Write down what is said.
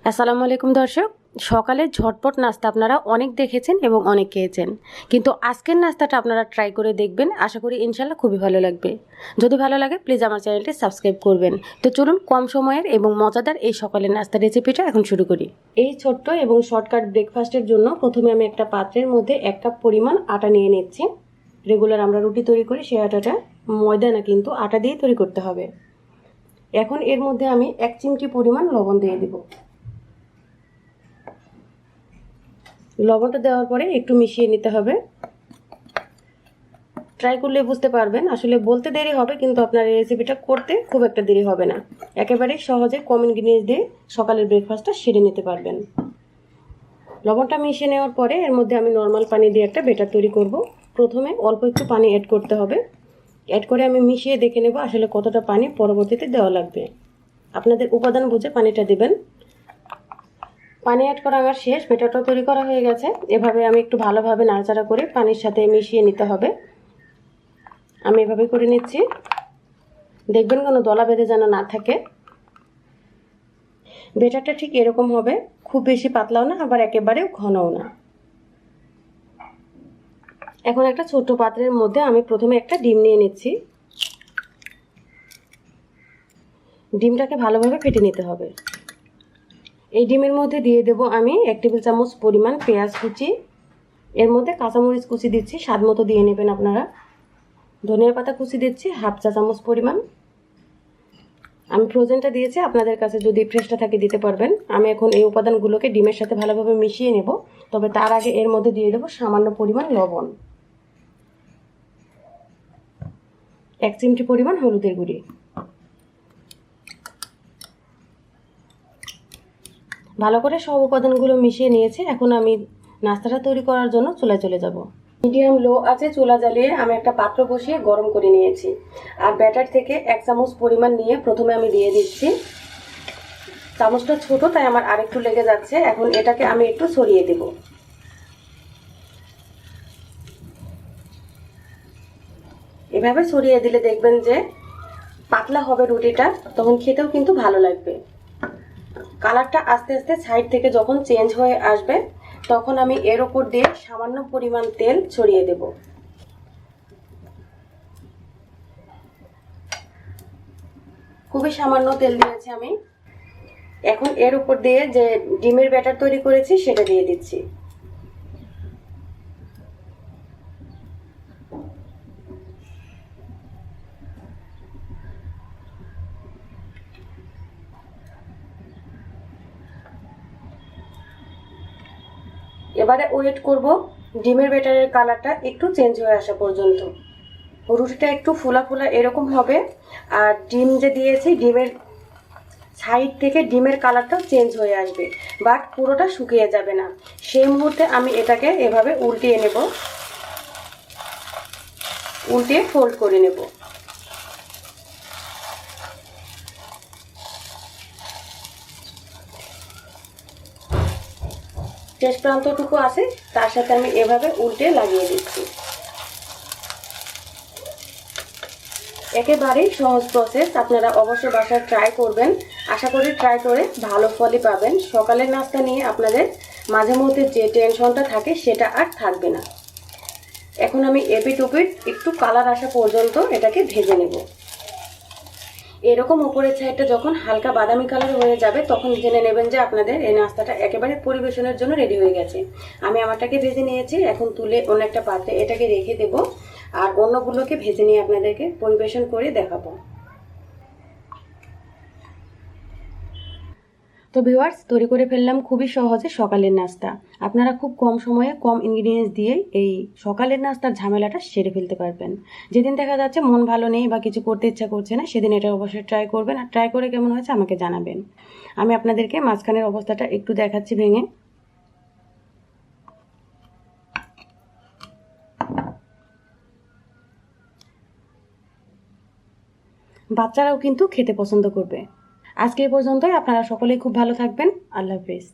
আসসালামু আলাইকুম দর্শক। সকালে ঝটপট নাস্তা আপনারা অনেক দেখেছেন এবং অনেক খেয়েছেন, কিন্তু আজকের নাস্তাটা আপনারা ট্রাই করে দেখবেন। আশা করি ইনশাল্লাহ খুবই ভালো লাগবে। যদি ভালো লাগে প্লিজ আমার চ্যানেলটি সাবস্ক্রাইব করবেন। তো চলুন কম সময়ের এবং মজাদার এই সকালের নাস্তা রেসিপিটা এখন শুরু করি। এই ছোট্ট এবং শর্টকাট ব্রেকফাস্টের জন্য প্রথমে আমি একটা পাত্রের মধ্যে 1 কাপ পরিমাণ আটা নিয়ে নিচ্ছি। রেগুলার আমরা রুটি তৈরি করি সেই আটাটা ময়দা না, কিন্তু আটা দিয়ে তৈরি করতে হবে। এখন এর মধ্যে আমি 1 চিমটি পরিমাণ লবণ দিয়ে দেব। লবণটা দেওয়ার পরে একটু মিশিয়ে নিতে হবে। ট্রাই করলে বুঝতে পারবেন, আসলে বলতে দেরি হবে কিন্তু আপনার এই রেসিপিটা করতে খুব একটা দেরি হবে না। একেবারেই সহজে কম ইনগ্রিডিয়েন্টস দিয়ে সকালের ব্রেকফাস্টটা সেরে নিতে পারবেন। লবণটা মিশিয়ে নেওয়ার পরে এর মধ্যে আমি নর্মাল পানি দিয়ে একটা ব্যাটার তৈরি করব। প্রথমে অল্প একটু পানি অ্যাড করতে হবে। অ্যাড করে আমি মিশিয়ে দেখে নেব আসলে কতটা পানি পরবর্তীতে দেওয়া লাগবে। আপনাদের উপাদান বুঝে পানিটা দেবেন। পানি অ্যাড করা আমার শেষ, ব্যাটারটা তৈরি করা হয়ে গেছে। এভাবে আমি একটু ভালোভাবে নাড়াচাড়া করে পানির সাথে মিশিয়ে নিতে হবে। আমি এভাবে করে নিচ্ছি। দেখবেন কোনো দলা বেঁধে যেন না থাকে। ব্যাটারটা ঠিক এরকম হবে, খুব বেশি পাতলাও না আবার একেবারেও ঘনও না। এখন একটা ছোট পাত্রের মধ্যে আমি প্রথমে একটা ডিম নিয়ে নিচ্ছি। ডিমটাকে ভালোভাবে ফেটে নিতে হবে। এই ডিমের মধ্যে দিয়ে দেব আমি 1 টেবিল চামচ পরিমাণ পেঁয়াজ কুচি। এর মধ্যে কাঁচামরিচ কুচি দিচ্ছি, স্বাদ মতো দিয়ে নেবেন আপনারা। ধনিয়া পাতা কুচি দিচ্ছি 1/2 চা চামচ পরিমাণ। আমি ফ্রোজেনটা দিয়েছি, আপনাদের কাছে যদি ফ্রেশটা থাকে দিতে পারবেন। আমি এখন এই উপাদানগুলোকে ডিমের সাথে ভালোভাবে মিশিয়ে নেব। তবে তার আগে এর মধ্যে দিয়ে দেব সামান্য পরিমাণ লবণ, 1 চিমটি পরিমাণ হলুদের গুঁড়ি। ভালো করে সব উপাদানগুলো মিশিয়ে নিয়েছি। এখন আমি নাস্তাটা তৈরি করার জন্য চুলায় চলে যাব। মিডিয়াম লো আছে চুলা জ্বালিয়ে আমি একটা পাত্র বসিয়ে গরম করে নিয়েছি। আর ব্যাটার থেকে 1 চামচ পরিমাণ নিয়ে প্রথমে আমি দিয়ে দিচ্ছি। চামচটা ছোট তাই আমার আরেকটু লেগে যাচ্ছে। এখন এটাকে আমি একটু ছড়িয়ে দেব। এভাবে ছড়িয়ে দিলে দেখবেন যে পাতলা হবে রুটিটা, তখন খেতেও কিন্তু ভালো লাগবে। কালারটা আস্তে আস্তে সাইড থেকে যখন চেঞ্জ হয়ে আসবে তখন আমি এর উপর দিয়ে সামান্য পরিমাণ তেল ছড়িয়ে দেব। খুবই সামান্য তেল দিয়েছি আমি। এখন এর উপর দিয়ে যে ডিমের ব্যাটার তৈরি করেছি সেটা দিয়ে দিচ্ছি। এবারে ওয়েট করব ডিমের ব্যাটারের কালারটা একটু চেঞ্জ হয়ে আসা পর্যন্ত। রুটিটা একটু ফোলা ফোলা এরকম হবে। আর ডিম যে দিয়েছি ডিমের সাইড থেকে ডিমের কালারটাও চেঞ্জ হয়ে আসবে, বাট পুরোটা শুকিয়ে যাবে না। সেই মুহূর্তে আমি এটাকে এভাবে উল্টিয়ে নেব, উল্টিয়ে ফোল্ড করে নেব। শেষ প্রান্তটুকু আছে তার সাথে আমি এভাবে উল্টে লাগিয়ে দিচ্ছি। একেবারেই সহজ প্রসেস, আপনারা অবশ্যই বাসায় ট্রাই করবেন। আশা করি ট্রাই করে ভালো ফলই পাবেন। সকালের নাস্তা নিয়ে আপনাদের মাঝে মধ্যে যে টেনশনটা থাকে সেটা আর থাকবে না। এখন আমি এপিট ওপিট একটু কালার আসা পর্যন্ত এটাকে ভেজে নেব। এরকম উপরের সাইডটা যখন হালকা বাদামি কালার হয়ে যাবে তখন জেনে নেবেন যে আপনাদের এই নাস্তাটা একেবারে পরিবেশনের জন্য রেডি হয়ে গেছে। আমি আমারটাকে ভেজে নিয়েছি, এখন তুলে অন্য একটা পাত্রে এটাকে রেখে দেব। আর অন্যগুলোকে ভেজে নিয়ে আপনাদেরকে পরিবেশন করে দেখাবো। তো ভিউয়ার্স, তৈরি করে ফেললাম খুবই সহজে সকালের নাস্তা। আপনারা খুব কম সময়ে কম ইনগ্রিডিয়েন্টস দিয়ে এই সকালের নাস্তার ঝামেলাটা সেরে ফেলতে পারবেন। যেদিন দেখা যাচ্ছে মন ভালো নেই বা কিছু করতে ইচ্ছা করছে না সেদিন এটা অবশ্যই ট্রাই করবেন। আর ট্রাই করে কেমন হয়েছে আমাকে জানাবেন। আমি আপনাদেরকে মাঝখানের অবস্থাটা একটু দেখাচ্ছি ভেঙে। বাচ্চারাও কিন্তু খেতে পছন্দ করবে। আজকে এই পর্যন্তই। আপনারা সকলেই খুব ভালো থাকবেন। আল্লাহ হাফেজ।